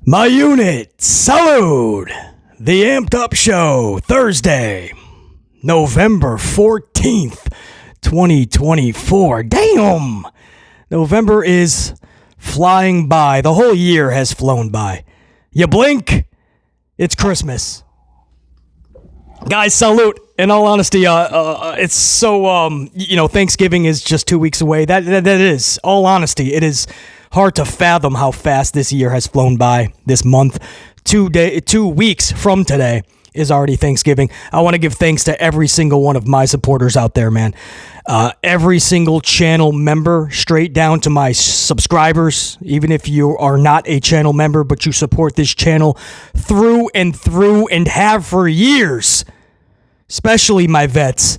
My unit, salute! The Amped Up Show, Thursday, November 14th, 2024. Damn! November is flying by. The whole year has flown by. You blink, it's Christmas. Guys, salute. In all honesty, it's so, Thanksgiving is just 2 weeks away. That is, all honesty, it is hard to fathom how fast this year has flown by. This month, 2 weeks from today is already Thanksgiving. I want to give thanks to every single one of my supporters out there, man. Every single channel member, straight down to my subscribers, even if you are not a channel member, but you support this channel through and have for years, especially my vets.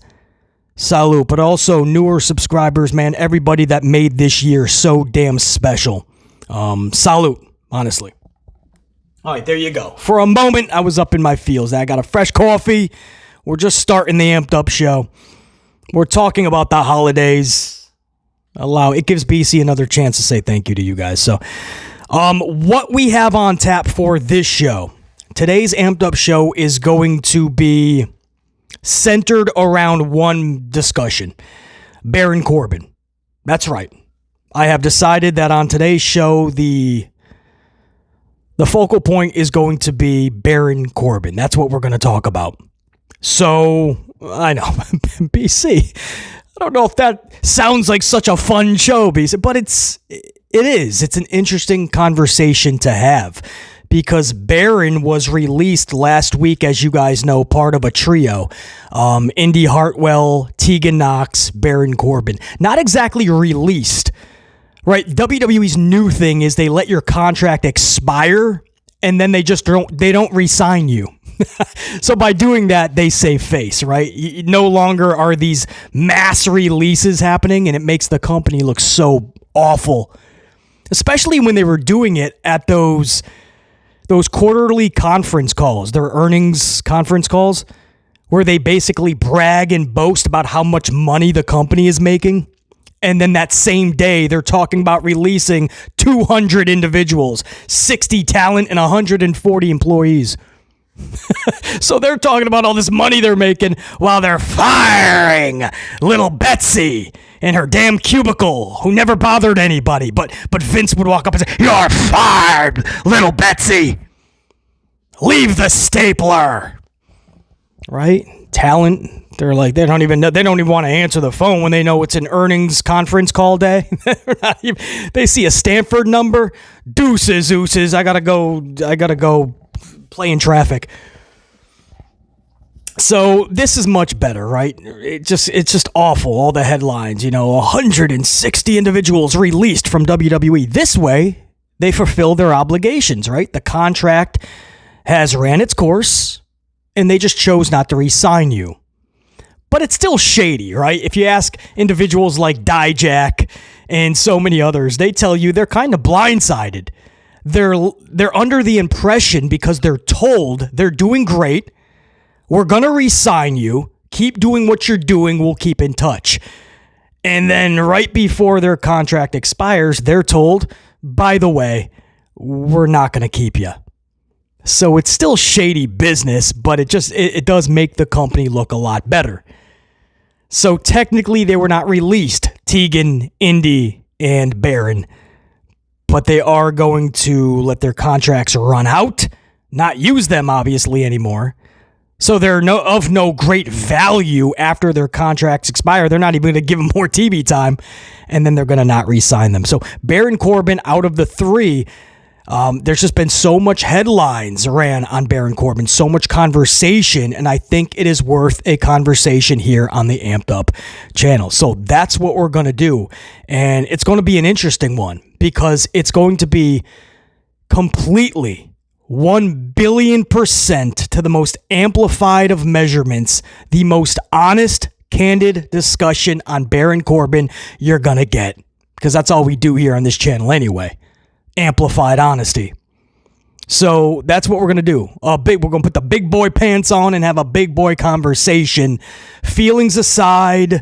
Salute, but also newer subscribers, man. Everybody that made this year so damn special. Salute, honestly. All right, there you go. For a moment, I was up in my feels. I got a fresh coffee. We're just starting the Amped Up Show. We're talking about the holidays. It gives BC another chance to say thank you to you guys. So, what we have on tap for this show, today's Amped Up Show is going to be centered around one discussion. Baron Corbin. That's right. I have decided that on today's show, the focal point is going to be Baron Corbin. That's what we're going to talk about. So, I know, BC, I don't know if that sounds like such a fun show, BC, but it is. It's an interesting conversation to have because Baron was released last week, as you guys know, part of a trio. Indy Hartwell, Tegan Knox, Baron Corbin. Not exactly released. Right, WWE's new thing is they let your contract expire and then they don't re-sign you. So by doing that, they save face, right? No longer are these mass releases happening and it makes the company look so awful. Especially when they were doing it at those quarterly conference calls, their earnings conference calls, where they basically brag and boast about how much money the company is making. And then that same day, they're talking about releasing 200 individuals, 60 talent, and 140 employees. So they're talking about all this money they're making while they're firing little Betsy in her damn cubicle, who never bothered anybody. But Vince would walk up and say, "You're fired, little Betsy. Leave the stapler." Right? Talent. They're like, they don't even want to answer the phone when they know it's an earnings conference call day. They see a Stanford number. Deuces. I gotta go play in traffic. So this is much better, right? It's just awful. All the headlines, 160 individuals released from WWE. This way, they fulfill their obligations, right? The contract has ran its course, and they just chose not to re-sign you. But it's still shady, right? If you ask individuals like Dijak and so many others, they tell you they're kind of blindsided. They're under the impression because they're told they're doing great. We're going to re-sign you. Keep doing what you're doing. We'll keep in touch. And then right before their contract expires, they're told, by the way, we're not going to keep you. So it's still shady business, but it does make the company look a lot better. So technically they were not released, Tegan, Indy, and Baron, but they are going to let their contracts run out, not use them obviously anymore. So they're of no great value after their contracts expire. They're not even going to give them more TV time, and then they're going to not re-sign them. So Baron Corbin, out of the three, there's just been so much headlines ran on Baron Corbin, so much conversation, and I think it is worth a conversation here on the Amped Up channel. So that's what we're going to do, and it's going to be an interesting one because it's going to be completely 1,000,000,000% to the most amplified of measurements, the most honest, candid discussion on Baron Corbin you're going to get, because that's all we do here on this channel anyway. Amplified honesty. So that's what we're going to do. We're going to put the big boy pants on and have a big boy conversation. Feelings aside,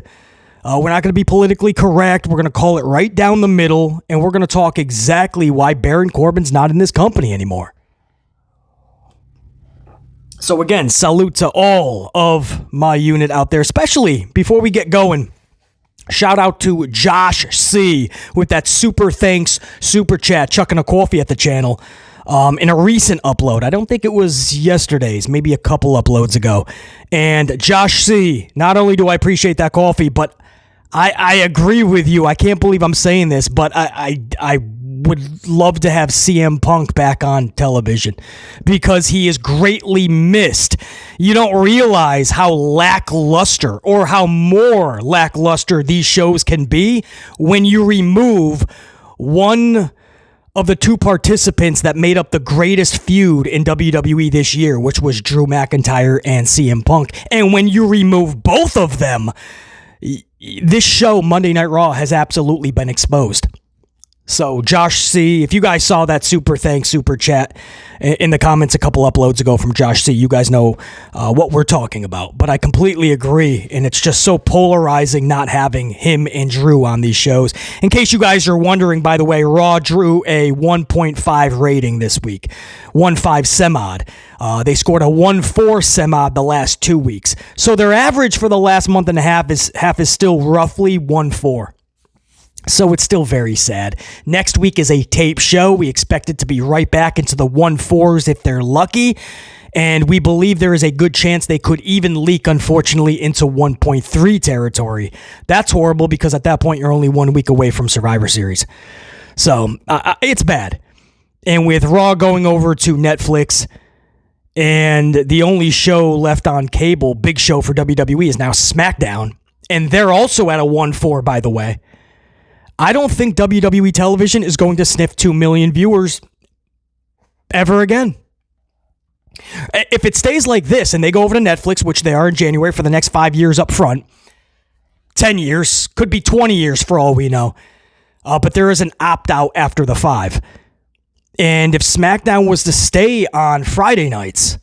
We're not going to be politically correct. We're going to call it right down the middle, and we're going to talk exactly why Baron Corbin's not in this company anymore. So again, salute to all of my unit out there, especially before we get going. Shout out to Josh C. with that super thanks, super chat, chucking a coffee at the channel in a recent upload. I don't think it was yesterday's, maybe a couple uploads ago. And Josh C., not only do I appreciate that coffee, but I agree with you. I can't believe I'm saying this, but I would love to have CM Punk back on television because he is greatly missed. You don't realize how lackluster or how more lackluster these shows can be when you remove one of the two participants that made up the greatest feud in WWE this year, which was Drew McIntyre and CM Punk. And when you remove both of them, this show, Monday Night Raw, has absolutely been exposed. So, Josh C., if you guys saw that super thanks, super chat in the comments a couple uploads ago from Josh C., you guys know what we're talking about. But I completely agree, and it's just so polarizing not having him and Drew on these shows. In case you guys are wondering, by the way, Raw drew a 1.5 rating this week, 1.5 semod. They scored a 1.4 semod the last 2 weeks. So their average for the last month and a half is still roughly 1.4. So it's still very sad. Next week is a tape show. We expect it to be right back into the 1.4s if they're lucky. And we believe there is a good chance they could even leak, unfortunately, into 1.3 territory. That's horrible because at that point, you're only 1 week away from Survivor Series. So it's bad. And with Raw going over to Netflix, and the only show left on cable, big show for WWE, is now SmackDown. And they're also at a 1.4, by the way. I don't think WWE television is going to sniff 2 million viewers ever again. If it stays like this and they go over to Netflix, which they are in January for the next 5 years up front, 10 years, could be 20 years for all we know. But there is an opt-out after the 5. And if SmackDown was to stay on Friday nights,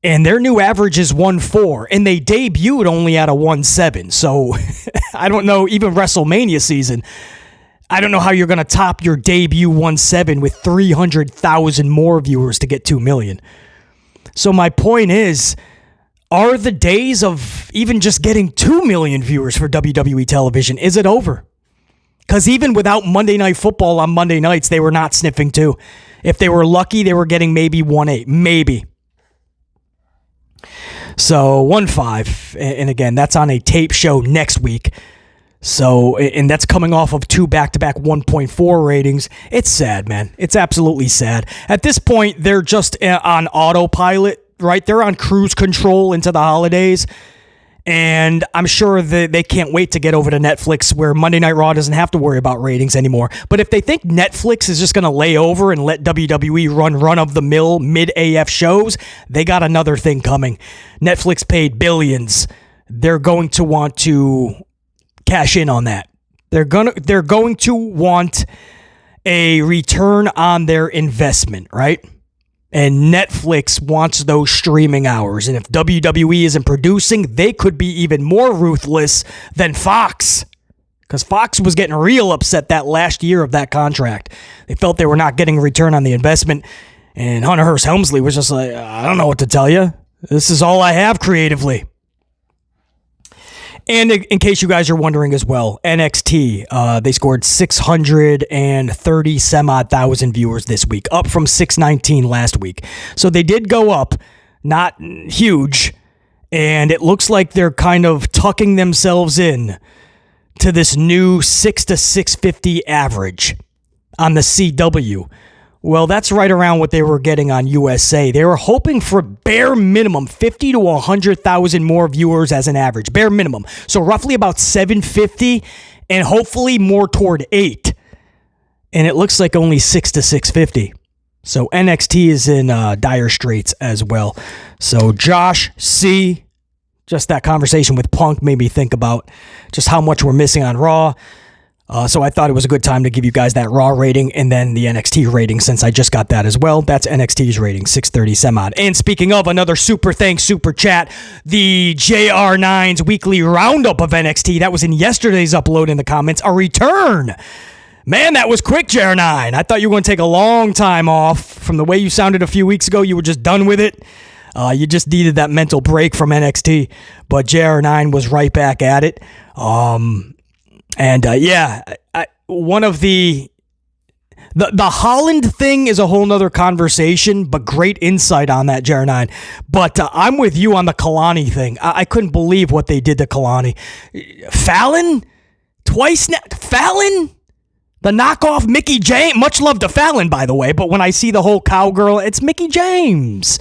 and their new average is 1.4, and they debuted only at a 1.7. So I don't know, even WrestleMania season, I don't know how you're going to top your debut 1.7 with 300,000 more viewers to get 2 million. So my point is, are the days of even just getting 2 million viewers for WWE television, is it over? Because even without Monday Night Football on Monday nights, they were not sniffing 2. If they were lucky, they were getting maybe 1.8, maybe. So 1.5, and again, that's on a tape show next week. So, and that's coming off of 2 back-to-back 1.4 ratings. It's sad, man. It's absolutely sad. At this point, they're just on autopilot, right? They're on cruise control into the holidays. And I'm sure that they can't wait to get over to Netflix where Monday Night Raw doesn't have to worry about ratings anymore. But if they think Netflix is just going to lay over and let WWE run run-of-the-mill mid-AF shows, they got another thing coming. Netflix paid billions. They're going to want to cash in on that. They're going to want a return on their investment, right? And Netflix wants those streaming hours. And if WWE isn't producing, they could be even more ruthless than Fox. Because Fox was getting real upset that last year of that contract. They felt they were not getting a return on the investment. And Hunter Hearst Helmsley was just like, I don't know what to tell you. This is all I have creatively. And in case you guys are wondering as well, NXT, they scored 630 some odd thousand viewers this week, up from 619 last week. So they did go up, not huge, and it looks like they're kind of tucking themselves in to this new 6 to 650 average on the CW. Well, that's right around what they were getting on USA. They were hoping for bare minimum 50 to 100,000 more viewers as an average, bare minimum. So roughly about 750 and hopefully more toward 8. And it looks like only 6 to 650. So NXT is in dire straits as well. So Josh C., just that conversation with Punk made me think about just how much we're missing on Raw. So I thought it was a good time to give you guys that Raw rating and then the NXT rating since I just got that as well. That's NXT's rating, 630 some odd. And speaking of another super thanks, super chat, the JR9's weekly roundup of NXT, that was in yesterday's upload in the comments, a return. Man, that was quick, JR9. I thought you were going to take a long time off. From the way you sounded a few weeks ago, you were just done with it. You just needed that mental break from NXT. But JR9 was right back at it. One of the Holland thing is a whole nother conversation, but great insight on that, JR9. But I'm with you on the Kalani thing. I couldn't believe what they did to Kalani. Fallon? Twice now? Fallon? The knockoff Mickey James? Much love to Fallon, by the way, but when I see the whole cowgirl, it's Mickey James.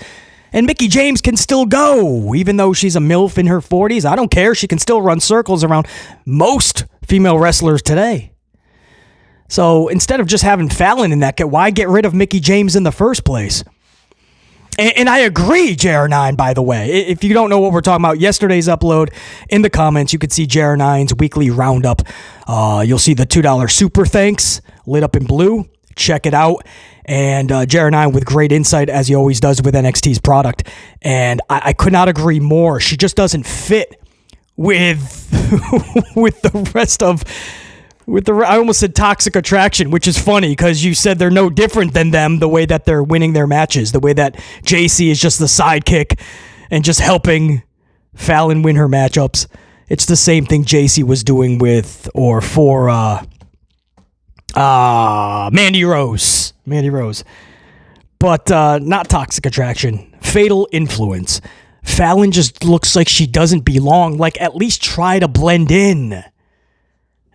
And Mickey James can still go, even though she's a MILF in her 40s. I don't care. She can still run circles around most female wrestlers today. So instead of just having Fallon in that, why get rid of Mickey James in the first place? And I agree, JR9, by the way. If you don't know what we're talking about, yesterday's upload, in the comments, you could see JR9's weekly roundup. You'll see the $2 super thanks lit up in blue. Check it out. And JR9 with great insight, as he always does with NXT's product. And I could not agree more. She just doesn't fit with with the rest of... I almost said Toxic Attraction, which is funny because you said they're no different than them, the way that they're winning their matches, the way that JC is just the sidekick and just helping Fallon win her matchups. It's the same thing JC was doing for Mandy Rose. But not Toxic Attraction. Fatal Influence. Fallon just looks like she doesn't belong. Like, at least try to blend in.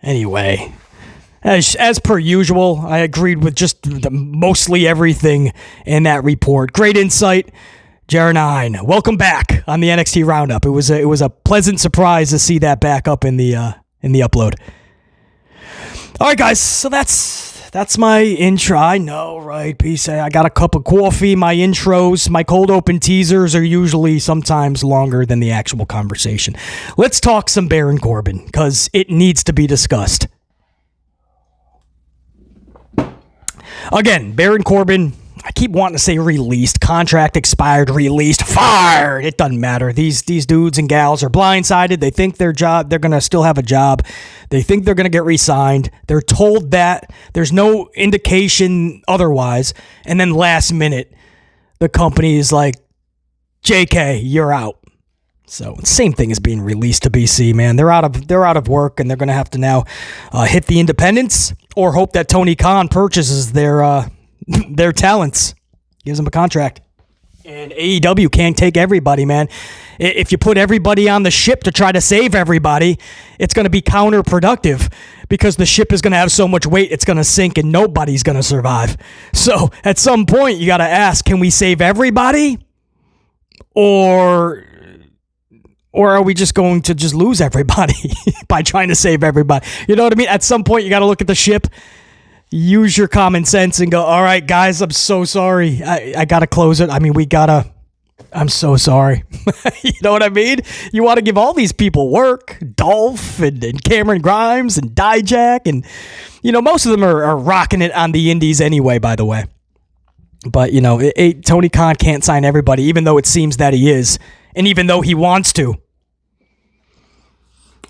Anyway, as per usual, I agreed with just mostly everything in that report. Great insight, JR9. Welcome back on the NXT Roundup. It was a pleasant surprise to see that back up in the upload. All right, guys. So that's my intro. I know, right? Peace. I got a cup of coffee. My intros, my cold open teasers are usually sometimes longer than the actual conversation. Let's talk some Baron Corbin, because it needs to be discussed. Again, Baron Corbin, I keep wanting to say released, contract expired, released, fired. It doesn't matter. These dudes and gals are blindsided. They think they're going to still have a job. They think they're going to get re-signed. They're told that. There's no indication otherwise. And then last minute, the company is like, JK, you're out. So same thing as being released to BC, man. They're out of work, and they're going to have to now hit the independents or hope that Tony Khan purchases their talents, gives them a contract. And AEW can't take everybody, man. If you put everybody on the ship to try to save everybody, it's going to be counterproductive because the ship is going to have so much weight, it's going to sink and nobody's going to survive. So at some point, you got to ask, can we save everybody? Or are we just going to just lose everybody by trying to save everybody? You know what I mean? At some point, you got to look at the ship, use your common sense and go, all right, guys, I'm so sorry. I got to close it. I mean, I'm so sorry. You know what I mean? You want to give all these people work, Dolph and Cameron Grimes and Dijak. And, most of them are rocking it on the indies anyway, by the way. But, Tony Khan can't sign everybody, even though it seems that he is. And even though he wants to.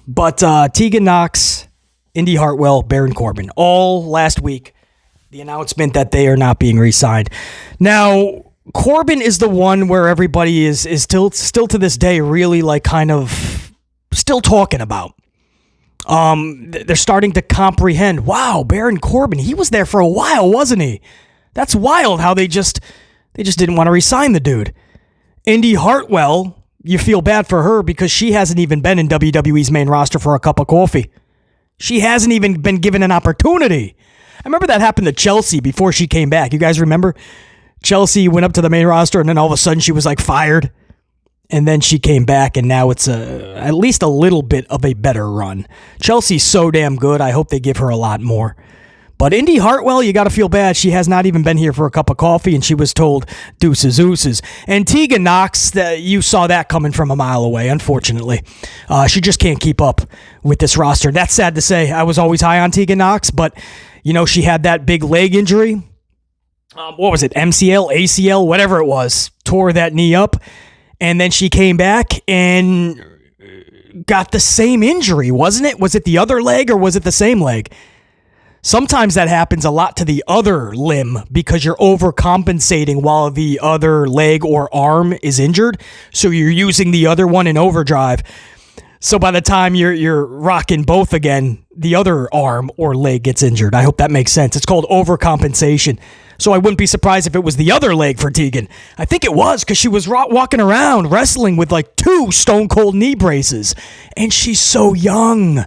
But Tegan Nox, Indy Hartwell, Baron Corbin, all last week, the announcement that they are not being re-signed. Now, Corbin is the one where everybody is still to this day really like kind of still talking about. They're starting to comprehend, wow, Baron Corbin, he was there for a while, wasn't he? That's wild how they just didn't want to re-sign the dude. Indy Hartwell, you feel bad for her because she hasn't even been in WWE's main roster for a cup of coffee. She hasn't even been given an opportunity. I remember that happened to Chelsea before she came back. You guys remember? Chelsea went up to the main roster and then all of a sudden she was like fired. And then she came back and now it's at least a little bit of a better run. Chelsea's so damn good. I hope they give her a lot more. But Indy Hartwell, you got to feel bad. She has not even been here for a cup of coffee, and she was told deuces, ooses. And Tegan Knox, you saw that coming from a mile away, unfortunately. She just can't keep up with this roster. That's sad to say. I was always high on Tegan Knox, but, she had that big leg injury. What was it? MCL, ACL, whatever it was. Tore that knee up. And then she came back and got the same injury, wasn't it? Was it the other leg or was it the same leg? Sometimes that happens a lot to the other limb because you're overcompensating while the other leg or arm is injured. So you're using the other one in overdrive. So by the time you're rocking both again, the other arm or leg gets injured. I hope that makes sense. It's called overcompensation. So I wouldn't be surprised if it was the other leg for Tegan. I think it was because she was walking around wrestling with like 2 stone cold knee braces. And she's so young.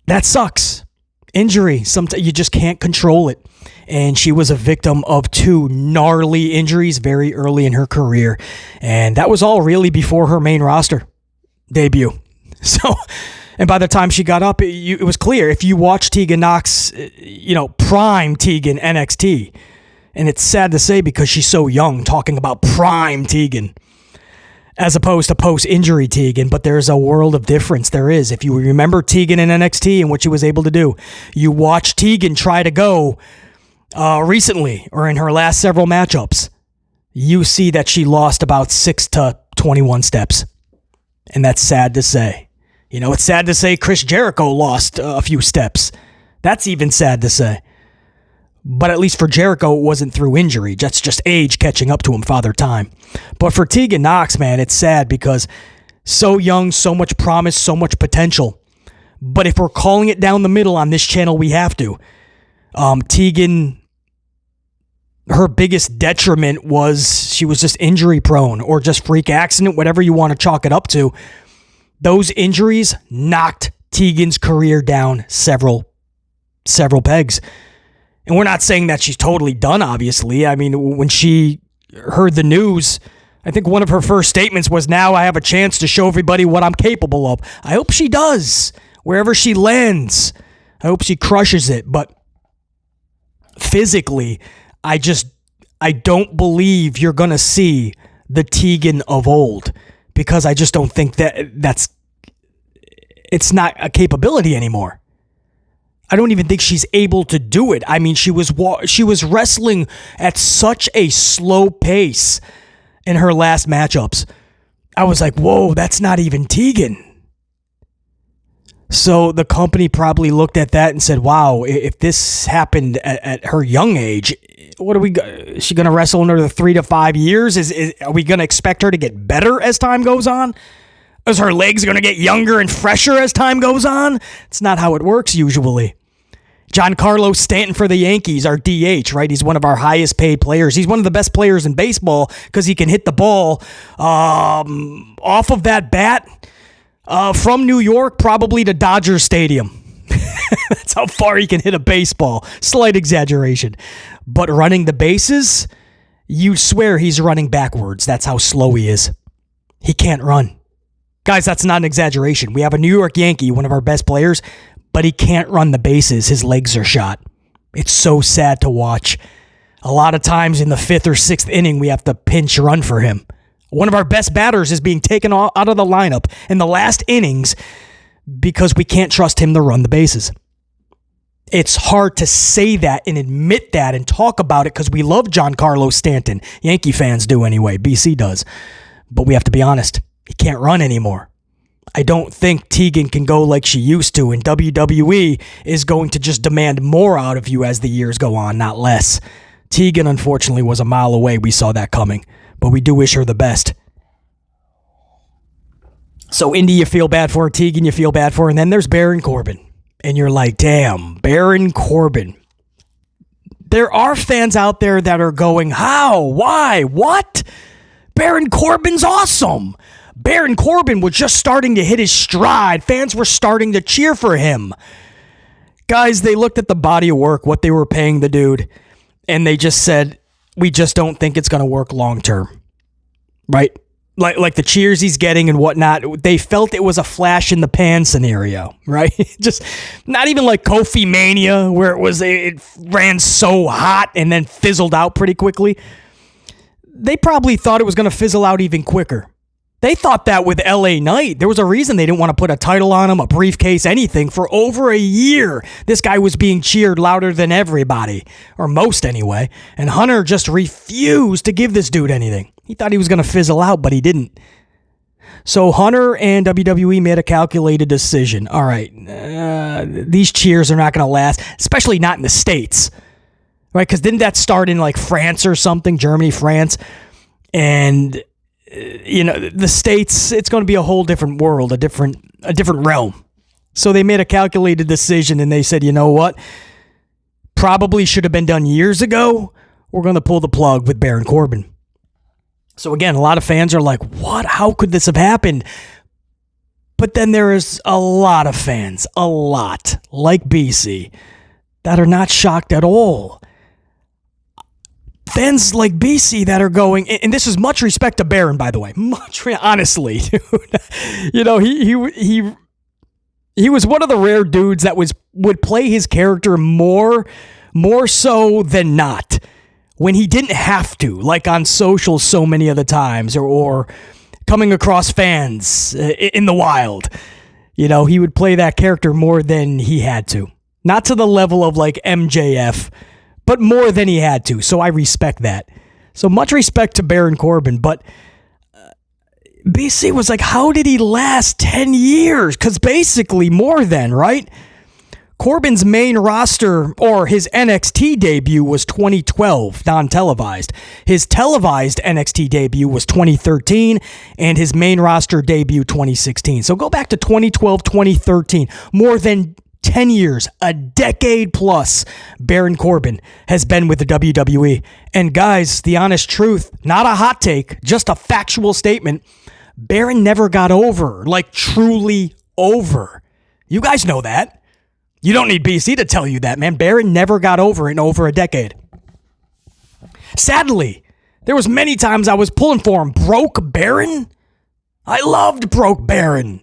That sucks. Injury. Sometimes you just can't control it. And she was a victim of 2 gnarly injuries very early in her career. And that was all really before her main roster debut. So, and by the time she got up, it was clear. If you watch Tegan Knox, prime Tegan NXT, and it's sad to say because she's so young, talking about prime Tegan, as opposed to post-injury Tegan, but there's a world of difference. There is. If you remember Tegan in NXT and what she was able to do, you watch Tegan try to go recently or in her last several matchups, you see that she lost about 6 to 21 steps. And that's sad to say. It's sad to say Chris Jericho lost a few steps. That's even sad to say. But at least for Jericho, it wasn't through injury. That's just age catching up to him, Father Time. But for Tegan Knox, man, it's sad because so young, so much promise, so much potential. But if we're calling it down the middle on this channel, we have to. Tegan, her biggest detriment was she was just injury prone or just freak accident, whatever you want to chalk it up to. Those injuries knocked Tegan's career down several pegs. And we're not saying that she's totally done, obviously. I mean, when she heard the news, I think one of her first statements was, now I have a chance to show everybody what I'm capable of. I hope she does. Wherever she lands, I hope she crushes it. But physically, I don't believe you're going to see the Tegan of old because I just don't think it's not a capability anymore. I don't even think she's able to do it. I mean, she was wrestling at such a slow pace in her last matchups. I was like, whoa, that's not even Tegan. So the company probably looked at that and said, wow, if this happened at her young age, is she going to wrestle another 3 to 5 years? Are we going to expect her to get better as time goes on? Is her legs going to get younger and fresher as time goes on? It's not how it works usually. Giancarlo Stanton for the Yankees, our DH, right? He's one of our highest paid players. He's one of the best players in baseball because he can hit the ball off of that bat from New York, probably to Dodger Stadium. That's how far he can hit a baseball. Slight exaggeration. But running the bases, you swear he's running backwards. That's how slow he is. He can't run. Guys, that's not an exaggeration. We have a New York Yankee, one of our best players, but he can't run the bases. His legs are shot. It's so sad to watch. A lot of times in the 5th or 6th inning, we have to pinch run for him. One of our best batters is being taken out of the lineup in the last innings because we can't trust him to run the bases. It's hard to say that and admit that and talk about it because we love Giancarlo Stanton. Yankee fans do anyway. BC does. But we have to be honest. He can't run anymore. I don't think Tegan can go like she used to, and WWE is going to just demand more out of you as the years go on, not less. Tegan, unfortunately, was a mile away. We saw that coming, but we do wish her the best. So, Indy, you feel bad for her. Tegan, you feel bad for her. And then there's Baron Corbin, and you're like, damn, Baron Corbin. There are fans out there that are going, how? Why? What? Baron Corbin's awesome. Baron Corbin was just starting to hit his stride. Fans were starting to cheer for him. Guys, they looked at the body of work, what they were paying the dude, and they just said, we just don't think it's going to work long term. Right? like the cheers he's getting and whatnot, they felt it was a flash in the pan scenario, right? Just not even like Kofi Mania, where it ran so hot and then fizzled out pretty quickly. They probably thought it was going to fizzle out even quicker. They thought that with LA Knight. There was a reason they didn't want to put a title on him, a briefcase, anything. For over a year, this guy was being cheered louder than everybody, or most anyway, and Hunter just refused to give this dude anything. He thought he was going to fizzle out, but he didn't. So Hunter and WWE made a calculated decision. All right, these cheers are not going to last, especially not in the States, right? Because didn't that start in like France or something, Germany, France, and the States, it's going to be a whole different world, a different realm. So they made a calculated decision and they said, you know what? Probably should have been done years ago. We're going to pull the plug with Baron Corbin. So again, a lot of fans are like, what? How could this have happened? But then there is a lot of fans, like BC, that are not shocked at all. Fans like BC that are going, and this is much respect to Baron, by the way. Honestly, dude. He was one of the rare dudes that would play his character more so than not when he didn't have to, like on social so many of the times, or coming across fans in the wild. He would play that character more than he had to. Not to the level of like MJF, but more than he had to. So I respect that. So much respect to Baron Corbin. But BC was like, how did he last 10 years? Because basically more than, right? Corbin's main roster, or his NXT debut, was 2012, non-televised. His televised NXT debut was 2013, and his main roster debut 2016. So go back to 2012, 2013. More than 10 years, a decade plus, Baron Corbin has been with the WWE. And guys, the honest truth, not a hot take, just a factual statement, Baron never got over, like truly over. You guys know that. You don't need BC to tell you that, man. Baron never got over in over a decade. Sadly, there was many times I was pulling for him. Broke Baron? I loved Broke Baron.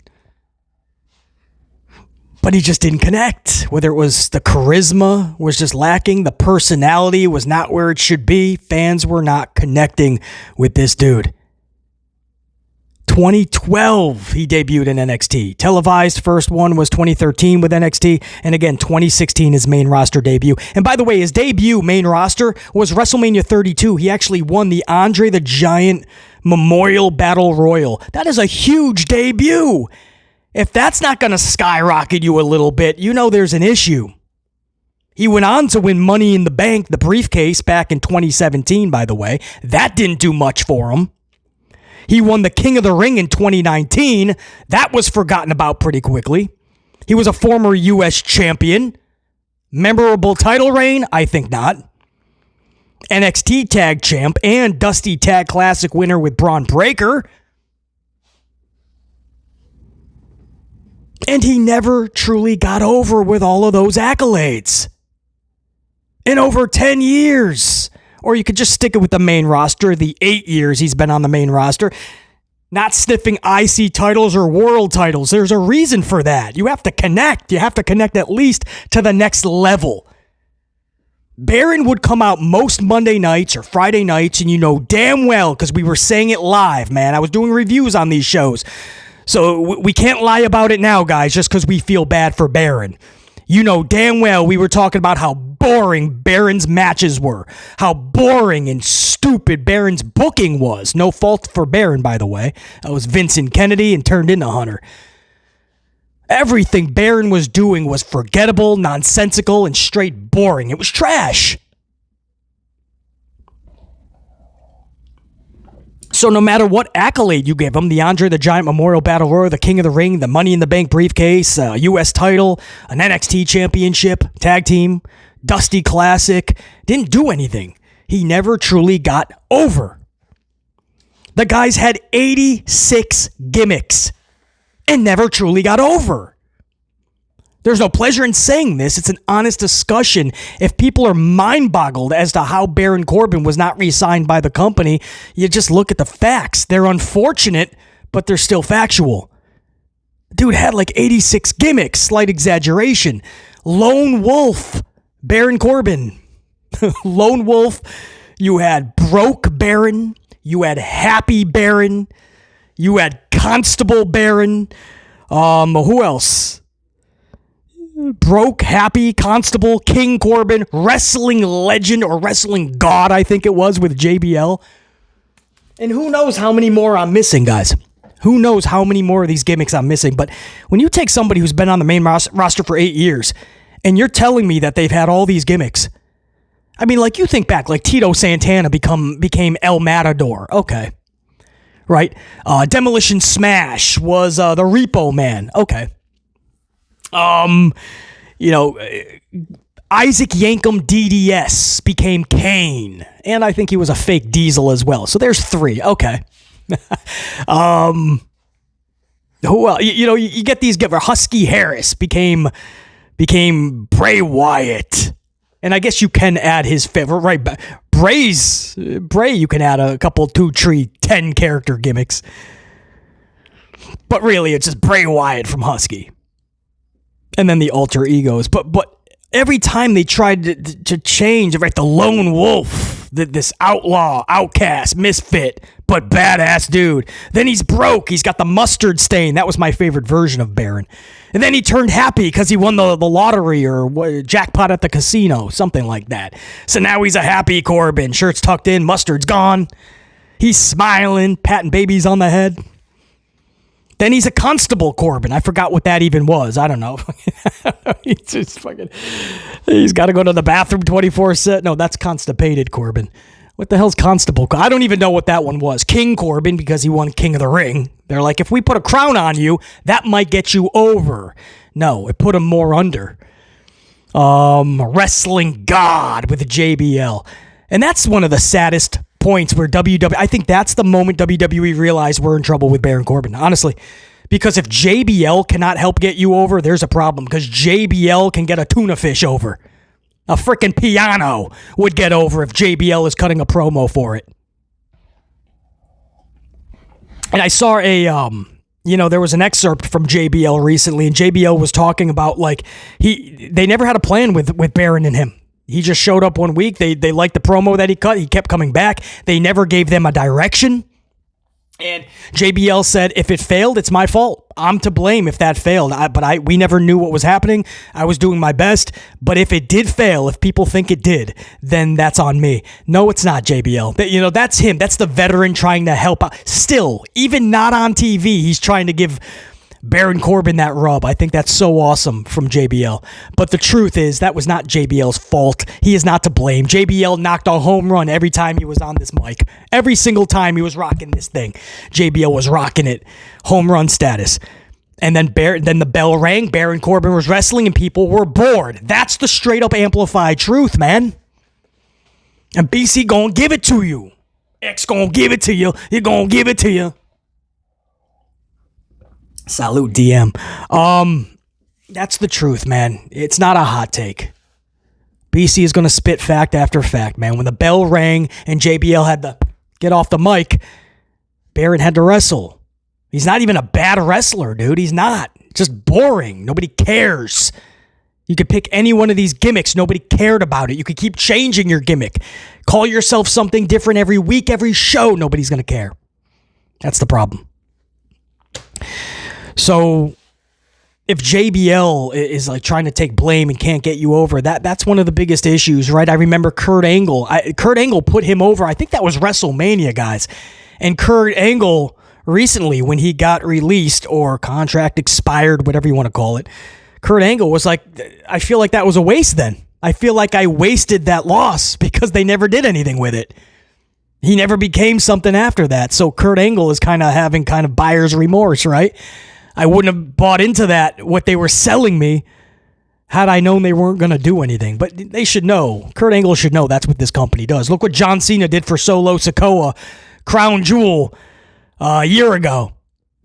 But he just didn't connect. Whether it was the charisma was just lacking, the personality was not where it should be. Fans were not connecting with this dude. 2012, he debuted in NXT. Televised first one was 2013 with NXT. And again, 2016, his main roster debut. And by the way, his debut main roster was WrestleMania 32. He actually won the Andre the Giant Memorial Battle Royal. That is a huge debut. If that's not going to skyrocket you a little bit, there's an issue. He went on to win Money in the Bank, the briefcase, back in 2017, by the way. That didn't do much for him. He won the King of the Ring in 2019. That was forgotten about pretty quickly. He was a former U.S. champion. Memorable title reign? I think not. NXT Tag Champ and Dusty Tag Classic winner with Braun Breaker. And he never truly got over with all of those accolades. In over 10 years. Or you could just stick it with the main roster, the 8 years he's been on the main roster. Not sniffing IC titles or world titles. There's a reason for that. You have to connect. You have to connect at least to the next level. Baron would come out most Monday nights or Friday nights, and you know damn well, because we were saying it live, man. I was doing reviews on these shows. So we can't lie about it now, guys, just because we feel bad for Baron. You know damn well we were talking about how boring Baron's matches were. How boring and stupid Baron's booking was. No fault for Baron, by the way. That was Vincent Kennedy and turned into Hunter. Everything Baron was doing was forgettable, nonsensical, and straight boring. It was trash. So no matter what accolade you give him, the Andre the Giant Memorial Battle Royal, the King of the Ring, the Money in the Bank briefcase, a U.S. title, an NXT championship, tag team, Dusty Classic, didn't do anything. He never truly got over. The guy's had 86 gimmicks and never truly got over. There's no pleasure in saying this. It's an honest discussion. If people are mind-boggled as to how Baron Corbin was not re-signed by the company, you just look at the facts. They're unfortunate, but they're still factual. Dude had like 86 gimmicks, slight exaggeration. Lone Wolf, Baron Corbin. Lone Wolf, you had Broke Baron, you had Happy Baron, you had Constable Baron. Who else? Broke, Happy, Constable, King Corbin, Wrestling Legend or Wrestling God, I think it was, with JBL. And who knows how many more I'm missing, guys. Who knows how many more of these gimmicks I'm missing. But when you take somebody who's been on the main roster for 8 years and you're telling me that they've had all these gimmicks, I mean, like, you think back, like Tito Santana became El Matador. Okay. Right? Demolition Smash was the Repo Man. Okay. Isaac Yankem DDS became Kane. And I think he was a fake Diesel as well. So there's 3. Okay. Who else? You get these. Husky Harris became Bray Wyatt. And I guess you can add his favorite, right? Bray, you can add a couple, 2, 3, 10 character gimmicks. But really, it's just Bray Wyatt from Husky. And then the alter egos. But every time they tried to change, right? The Lone Wolf, this outlaw, outcast, misfit, but badass dude. Then he's broke. He's got the mustard stain. That was my favorite version of Baron. And then he turned happy because he won the lottery or jackpot at the casino, something like that. So now he's a happy Corbin. Shirt's tucked in, mustard's gone. He's smiling, patting babies on the head. Then he's a Constable Corbin. I forgot what that even was. I don't know. He's got to go to the bathroom 24/7. No, that's Constipated Corbin. What the hell's Constable? I don't even know what that one was. King Corbin, because he won King of the Ring. They're like, if we put a crown on you, that might get you over. No, it put him more under. Wrestling God with the JBL. And that's one of the saddest points where I think that's the moment WWE realized we're in trouble with Baron Corbin, honestly. Because if JBL cannot help get you over, there's a problem. Because JBL can get a tuna fish over. A freaking piano would get over if JBL is cutting a promo for it. And I saw there was an excerpt from JBL recently, and JBL was talking about, like, they never had a plan with Baron and him. He just showed up one week. They liked the promo that he cut. He kept coming back. They never gave them a direction. And JBL said, if it failed, it's my fault. I'm to blame if that failed. We never knew what was happening. I was doing my best. But if it did fail, if people think it did, then that's on me. No, it's not, JBL. That's him. That's the veteran trying to help out. Still, even not on TV, he's trying to give Baron Corbin that rub. I think that's so awesome from JBL. But the truth is, that was not JBL's fault. He is not to blame. JBL knocked a home run every time he was on this mic. Every single time he was rocking this thing, JBL was rocking it. Home run status. And then the bell rang, Baron Corbin was wrestling, and people were bored. That's the straight up amplified truth, man. And BC gonna give it to you. X gonna give it to you. He gonna give it to you. Salute, DM. That's the truth, man. It's not a hot take. BC is going to spit fact after fact, man. When the bell rang and JBL had to get off the mic, Baron had to wrestle. He's not even a bad wrestler, dude. He's not. Just boring. Nobody cares. You could pick any one of these gimmicks. Nobody cared about it. You could keep changing your gimmick. Call yourself something different every week, every show. Nobody's going to care. That's the problem. So if JBL is like trying to take blame and can't get you over, that's one of the biggest issues, right? I remember Kurt Angle. Kurt Angle put him over. I think that was WrestleMania, guys. And Kurt Angle recently, when he got released or contract expired, whatever you want to call it, Kurt Angle was like, I feel like that was a waste then. I feel like I wasted that loss because they never did anything with it. He never became something after that. So Kurt Angle is kind of having kind of buyer's remorse, right? I wouldn't have bought into that, what they were selling me, had I known they weren't going to do anything. But they should know. Kurt Angle should know that's what this company does. Look what John Cena did for Solo Sikoa, Crown Jewel, a year ago.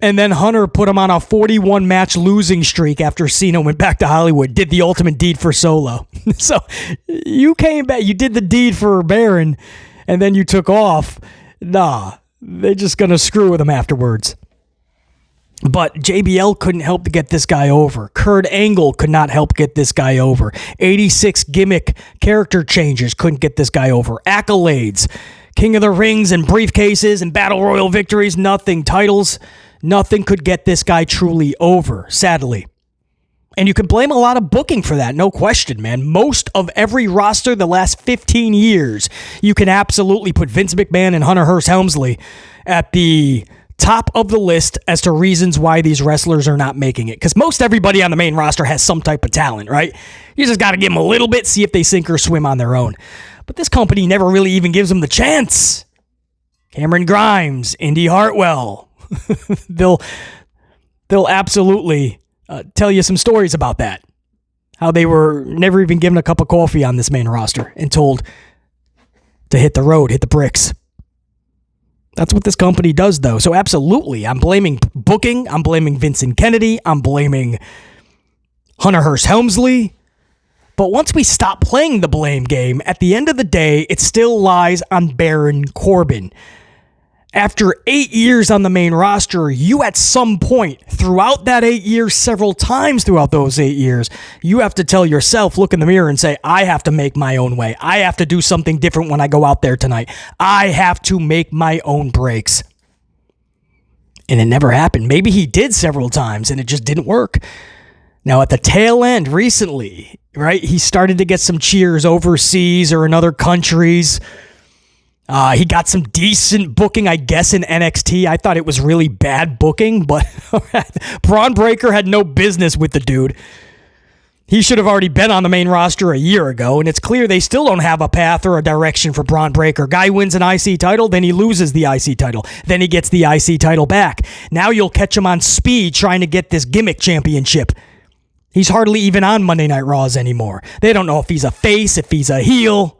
And then Hunter put him on a 41 match losing streak after Cena went back to Hollywood, did the ultimate deed for Solo. So you came back, you did the deed for Baron, and then you took off. Nah, they're just going to screw with him afterwards. But JBL couldn't help to get this guy over. Kurt Angle could not help get this guy over. 86 gimmick character changes couldn't get this guy over. Accolades, King of the Rings and briefcases and Battle Royal victories, nothing. Titles, nothing could get this guy truly over, sadly. And you can blame a lot of booking for that, no question, man. Most of every roster the last 15 years, you can absolutely put Vince McMahon and Hunter Hearst Helmsley at the top of the list as to reasons why these wrestlers are not making it. Because most everybody on the main roster has some type of talent, right? You just got to give them a little bit, see if they sink or swim on their own. But this company never really even gives them the chance. Cameron Grimes, Indy Hartwell. They'll absolutely tell you some stories about that. How they were never even given a cup of coffee on this main roster and told to hit the road, hit the bricks. That's what this company does, though. So absolutely, I'm blaming booking. I'm blaming Vincent Kennedy. I'm blaming Hunter Hearst Helmsley. But once we stop playing the blame game, at the end of the day, it still lies on Baron Corbin. After 8 years on the main roster, you at some point throughout that 8 years, several times throughout those 8 years, you have to tell yourself, look in the mirror and say, I have to make my own way. I have to do something different when I go out there tonight. I have to make my own breaks. And it never happened. Maybe he did several times and it just didn't work. Now at the tail end recently, right, he started to get some cheers overseas or in other countries. He got some decent booking, I guess, in NXT. I thought it was really bad booking, but Braun Breaker had no business with the dude. He should have already been on the main roster a year ago, and it's clear they still don't have a path or a direction for Braun Breaker. Guy wins an IC title, then he loses the IC title. Then he gets the IC title back. Now you'll catch him on speed trying to get this gimmick championship. He's hardly even on Monday Night Raws anymore. They don't know if he's a face, if he's a heel.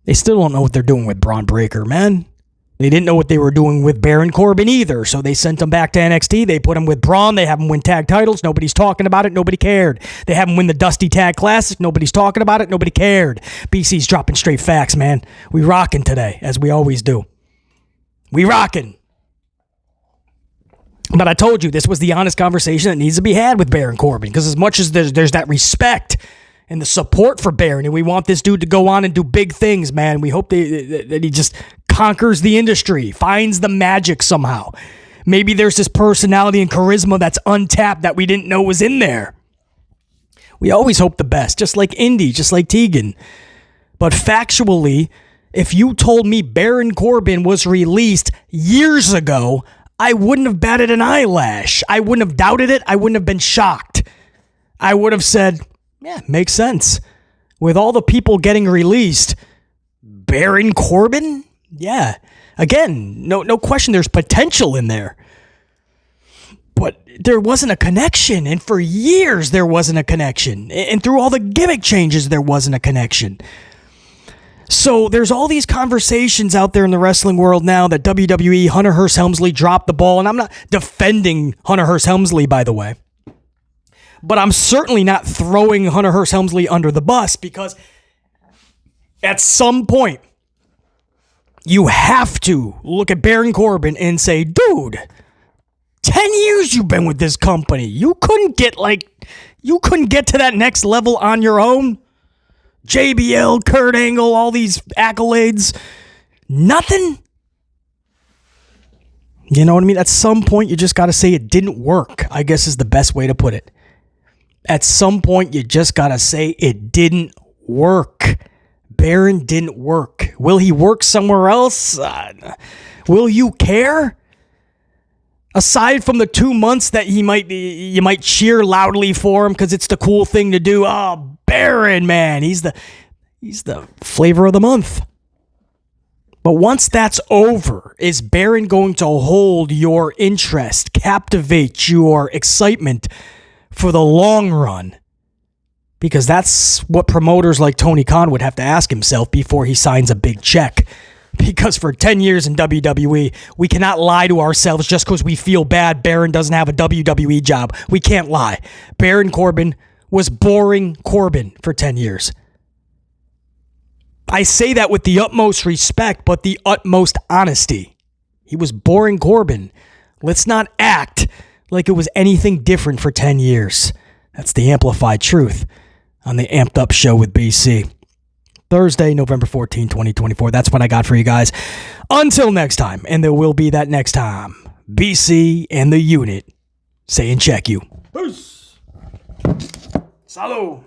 They still don't know what they're doing with Braun Breaker, man. They didn't know what they were doing with Baron Corbin either, so they sent him back to NXT. They put him with Braun. They have him win tag titles. Nobody's talking about it. Nobody cared. They have him win the Dusty Tag Classic. Nobody's talking about it. Nobody cared. BC's dropping straight facts, man. We rocking today, as we always do. We rocking. But I told you, this was the honest conversation that needs to be had with Baron Corbin, because as much as there's that respect and the support for Baron, and we want this dude to go on and do big things, man. We hope that he just conquers the industry, finds the magic somehow. Maybe there's this personality and charisma that's untapped that we didn't know was in there. We always hope the best, just like Indy, just like Tegan. But factually, if you told me Baron Corbin was released years ago, I wouldn't have batted an eyelash. I wouldn't have doubted it. I wouldn't have been shocked. I would have said, yeah, makes sense. With all the people getting released, Baron Corbin? Yeah. Again, no question there's potential in there. But there wasn't a connection. And for years, there wasn't a connection. And through all the gimmick changes, there wasn't a connection. So there's all these conversations out there in the wrestling world now that WWE, Hunter Hearst Helmsley dropped the ball. And I'm not defending Hunter Hearst Helmsley, by the way. But I'm certainly not throwing Hunter Hearst Helmsley under the bus, because at some point, you have to look at Baron Corbin and say, dude, 10 years you've been with this company. You couldn't get to that next level on your own. JBL, Kurt Angle, all these accolades. Nothing. You know what I mean? At some point, you just got to say it didn't work, I guess is the best way to put it. At some point, you just got to say it didn't work. Baron didn't work. Will he work somewhere else? Will you care? Aside from the 2 months that you might cheer loudly for him because it's the cool thing to do. Oh, Baron, man, he's the flavor of the month. But once that's over, is Baron going to hold your interest, captivate your excitement for the long run? Because that's what promoters like Tony Khan would have to ask himself before he signs a big check Because for 10 years in WWE, we cannot lie to ourselves just because we feel bad Baron doesn't have a WWE job. We can't lie. Baron Corbin was boring Corbin for 10 years. I say that with the utmost respect, but the utmost honesty. He was boring Corbin. Let's not act like it was anything different for 10 years. That's the amplified truth on the Amped Up Show with BC. Thursday, November 14, 2024. That's what I got for you guys. Until next time, and there will be that next time, BC and the unit saying check you. Peace. Salud.